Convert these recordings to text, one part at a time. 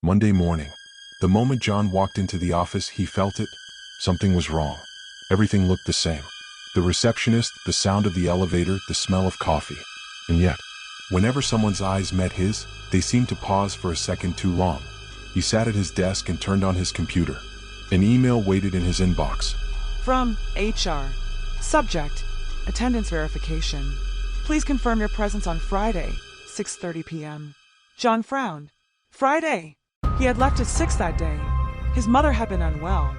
Monday morning. The moment John walked into the office, he felt it. Something was wrong. Everything looked the same. The receptionist, the sound of the elevator, the smell of coffee. And yet, whenever someone's eyes met his, they seemed to pause for a second too long. He sat at his desk and turned on his computer. An email waited in his inbox. From HR. Subject: attendance verification. Please confirm your presence on Friday, 6:30 p.m. John frowned. Friday. He had left at 6 that day. His mother had been unwell.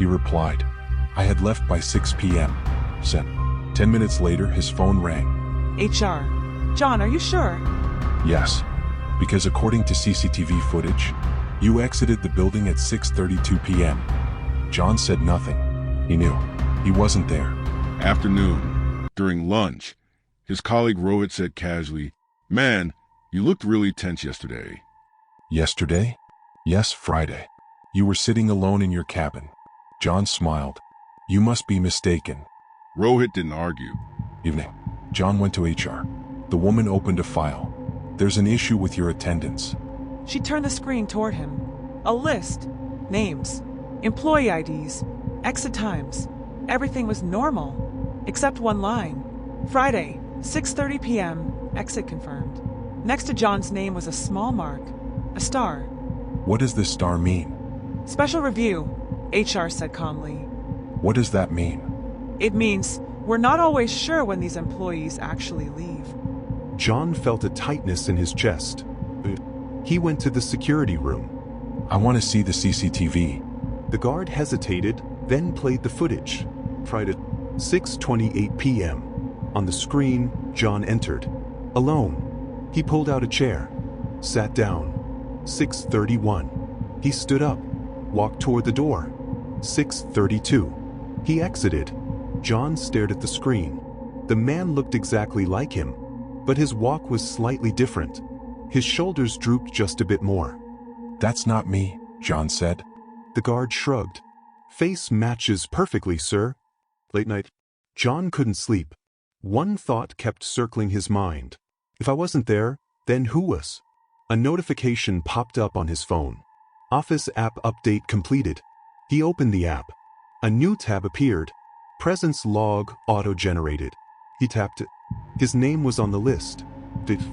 He replied, I had left by 6 p.m. Sent. 10 minutes later, his phone rang. HR. John, are you sure? Yes, because according to CCTV footage, you exited the building at 6:32 p.m. John said nothing. He knew. He wasn't there. Afternoon, during lunch, his colleague Rohit said casually, "Man, you looked really tense yesterday." Yesterday? Yes, Friday. You were sitting alone in your cabin. John smiled. You must be mistaken. Rohit didn't argue. Evening. John went to HR. The woman opened a file. There's an issue with your attendance. She turned the screen toward him. A list. Names. Employee IDs. Exit times. Everything was normal. Except one line. Friday, 6:30 p.m. Exit confirmed. Next to John's name was a small mark. A star. What does this star mean? Special review, HR said calmly. What does that mean? It means we're not always sure when these employees actually leave. John felt a tightness in his chest. He went to the security room. I want to see the CCTV. The guard hesitated, then played the footage. Friday, 6:28 p.m. On the screen, John entered. Alone. He pulled out a chair. Sat down. 6:31. He stood up. Walked toward the door. 6:32. He exited. John stared at the screen. The man looked exactly like him, but his walk was slightly different. His shoulders drooped just a bit more. That's not me, John said. The guard shrugged. Face matches perfectly, sir. Late night. John couldn't sleep. One thought kept circling his mind. If I wasn't there, then who was? A notification popped up on his phone. Office app update completed. He opened the app. A new tab appeared. Presence log auto-generated. He tapped it. His name was on the list.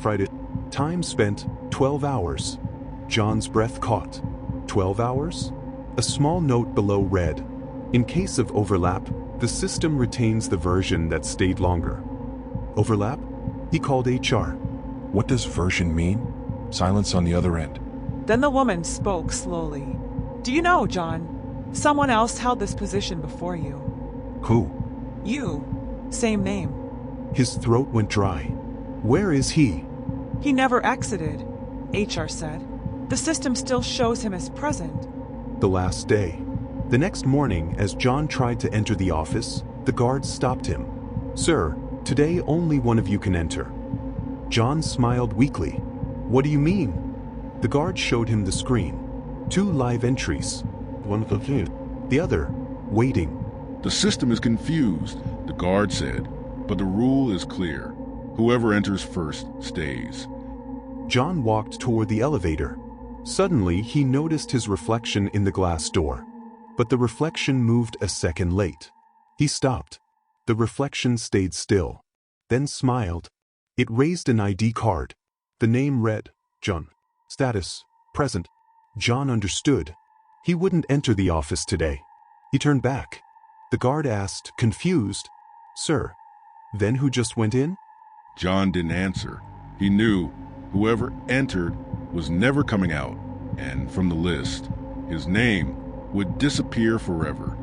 Friday. Time spent, 12 hours. John's breath caught. 12 hours? A small note below read, in case of overlap, the system retains the version that stayed longer. Overlap? He called HR. What does version mean? Silence on the other end. Then the woman spoke slowly. Do you know, John? Someone else held this position before you. Who? You. Same name. His throat went dry. Where is he? He never exited, HR said. The system still shows him as present. The last day. The next morning, as John tried to enter the office, the guard stopped him. Sir, today only one of you can enter. John smiled weakly. What do you mean? The guard showed him the screen. 2 live entries. One fulfilled. The other, waiting. The system is confused, the guard said, but the rule is clear. Whoever enters first stays. John walked toward the elevator. Suddenly, he noticed his reflection in the glass door. But the reflection moved a second late. He stopped. The reflection stayed still. Then smiled. It raised an ID card. The name read, John. Status, present. John understood. He wouldn't enter the office today. He turned back. The guard asked, confused, Sir, then who just went in? John didn't answer. He knew whoever entered was never coming out, and from the list, his name would disappear forever.